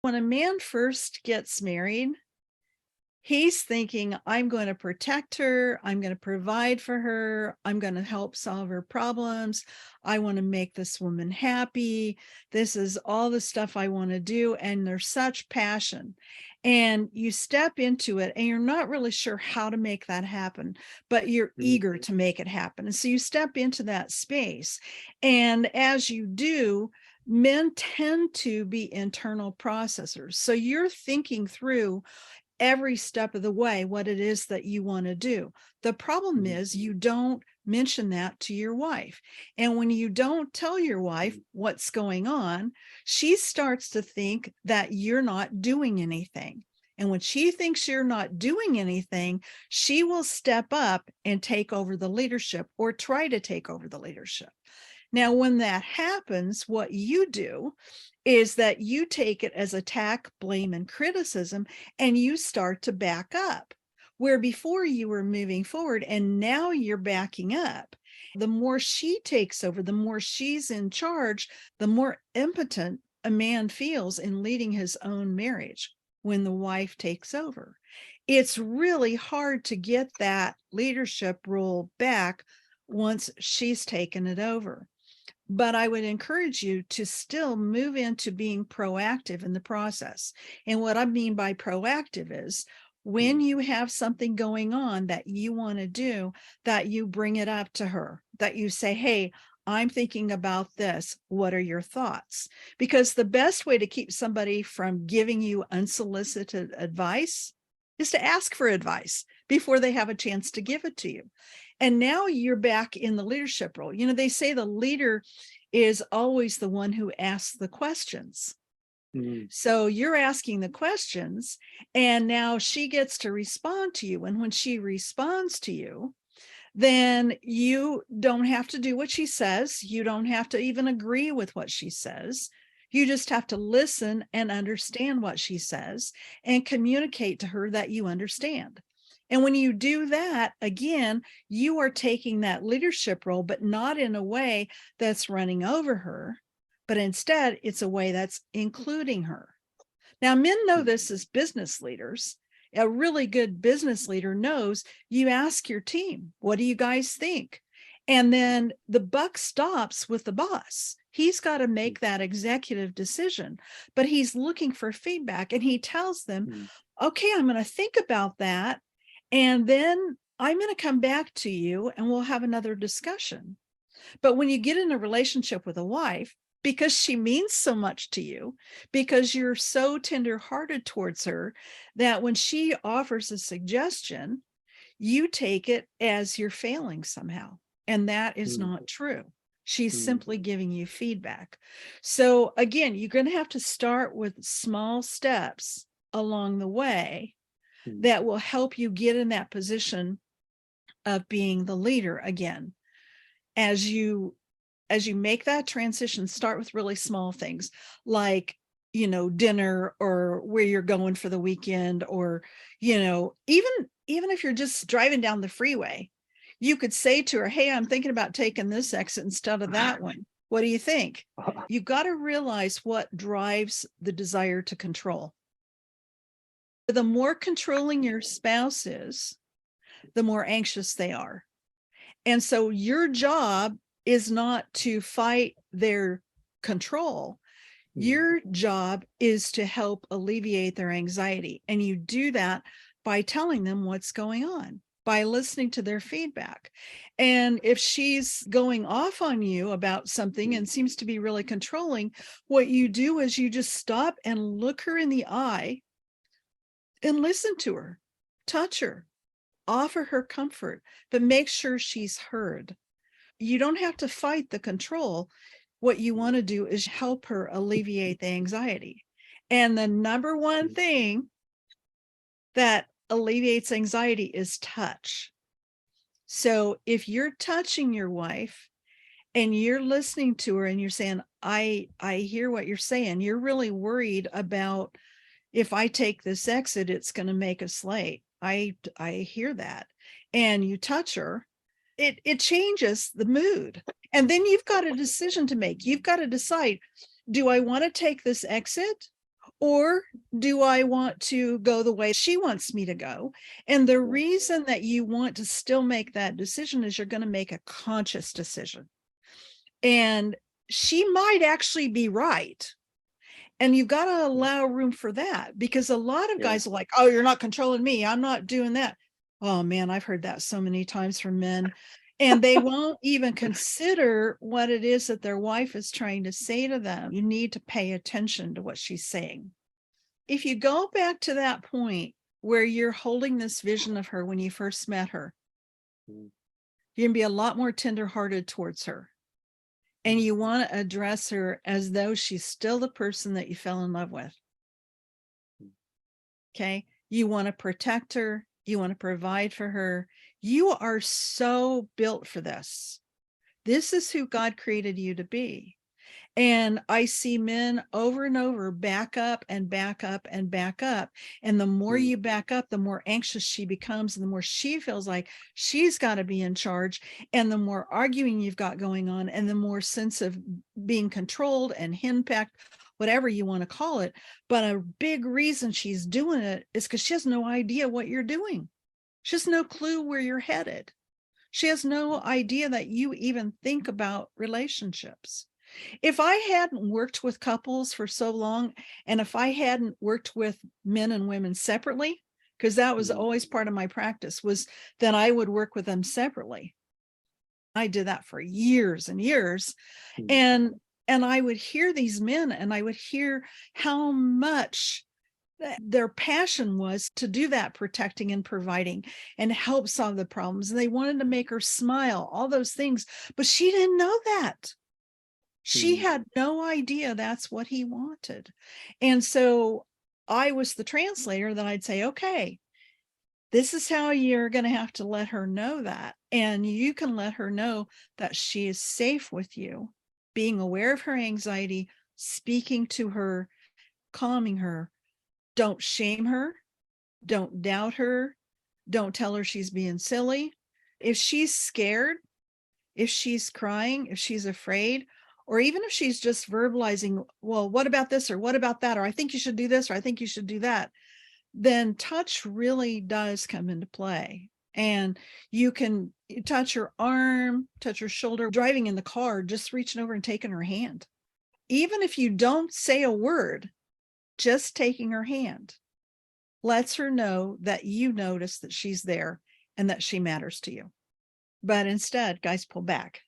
When a man first gets married, he's thinking, I'm going to protect her. I'm going to provide for her. I'm going to help solve her problems. I want to make this woman happy. This is all the stuff I want to do. And there's such passion. And you step into it and you're not really sure how to make that happen, but you're eager to make it happen. And so you step into that space. And as you do, men tend to be internal processors. So you're thinking through every step of the way what it is that you want to do. The problem is you don't mention that to your wife. And when you don't tell your wife what's going on, she starts to think that you're not doing anything. And when she thinks you're not doing anything, she will step up and take over the leadership or try to take over the leadership. Now, when that happens, what you do is that you take it as attack, blame, and criticism, and you start to back up. Where before you were moving forward and now you're backing up. The more she takes over, the more she's in charge, the more impotent a man feels in leading his own marriage when the wife takes over. It's really hard to get that leadership role back once she's taken it over. But I would encourage you to still move into being proactive in the process. And what I mean by proactive is when you have something going on that you want to do, that you bring it up to her, that you say, hey, I'm thinking about this. What are your thoughts? Because the best way to keep somebody from giving you unsolicited advice is to ask for advice before they have a chance to give it to you. And now you're back in the leadership role. You know, they say the leader is always the one who asks the questions. So you're asking the questions, and now she gets to respond to you. And when she responds to you, then you don't have to do what she says. You don't have to even agree with what she says. You just have to listen and understand what she says and communicate to her that you understand. And when you do that, again, you are taking that leadership role, but not in a way that's running over her, but instead it's a way that's including her. Now, men know this as business leaders. A really good business leader knows you ask your team, what do you guys think? And then the buck stops with the boss. He's got to make that executive decision, but he's looking for feedback, and he tells them, okay, I'm going to think about that. And then I'm going to come back to you and we'll have another discussion. But when you get in a relationship with a wife, because she means so much to you, because you're so tenderhearted towards her, that when she offers a suggestion, you take it as you're failing somehow. And that is not true. She's simply giving you feedback. So again, you're going to have to start with small steps along the way that will help you get in that position of being the leader again. As you make that transition, start with really small things like, you know, dinner or where you're going for the weekend, or, you know, even if you're just driving down the freeway, you could say to her, hey, I'm thinking about taking this exit instead of that one. What do you think? You've got to realize what drives the desire to control. The more controlling your spouse is, the more anxious they are. And so your job is not to fight their control. Your job is to help alleviate their anxiety. And you do that by telling them what's going on, by listening to their feedback. And if she's going off on you about something and seems to be really controlling, what you do is you just stop and look her in the eye and listen to her, touch her, offer her comfort, but make sure she's heard. You don't have to fight the control. What you want to do is help her alleviate the anxiety. And the number one thing that alleviates anxiety is touch. So if you're touching your wife and you're listening to her and you're saying, I hear what you're saying, you're really worried about, if I take this exit, it's going to make us late. I hear that. And you touch her, it changes the mood. And then you've got a decision to make. You've got to decide, do I want to take this exit, Or do I want to go the way she wants me to go? And the reason that you want to still make that decision is you're going to make a conscious decision. And she might actually be right. And you've got to allow room for that, because a lot of guys are like, oh, you're not controlling me, I'm not doing that. Oh man, I've heard that so many times from men. And they won't even consider what it is that their wife is trying to say to them. You need to pay attention to what she's saying. If you go back to that point where you're holding this vision of her when you first met her, you're going to be a lot more tenderhearted towards her. And you want to address her as though she's still the person that you fell in love with. Okay. You want to protect her. You want to provide for her. You are so built for this. This is who God created you to be. And I see men over and over back up and back up and back up. And the more you back up, the more anxious she becomes, and the more she feels like she's got to be in charge. And the more arguing you've got going on, and the more sense of being controlled and henpecked, whatever you want to call it. But a big reason she's doing it is because she has no idea what you're doing. She has no clue where you're headed. She has no idea that you even think about relationships. If I hadn't worked with couples for so long, and if I hadn't worked with men and women separately, because that was always part of my practice, was that I would work with them separately. I did that for years and years. And I would hear these men, and I would hear how much their passion was to do that protecting and providing and help solve the problems. And they wanted to make her smile, all those things, but she didn't know that. She had no idea that's what he wanted. And so I was the translator that I'd say, okay, this is how you're going to have to let her know that. And you can let her know that she is safe with you, being aware of her anxiety, speaking to her, calming her. Don't shame her. Don't doubt her. Don't tell her she's being silly. If she's scared, if she's crying, if she's afraid, or even if she's just verbalizing, well, what about this, or what about that, or I think you should do this, or I think you should do that, then touch really does come into play. And you can touch her arm, touch her shoulder, driving in the car, just reaching over and taking her hand. Even if you don't say a word, just taking her hand lets her know that you notice that she's there and that she matters to you. But instead, guys pull back.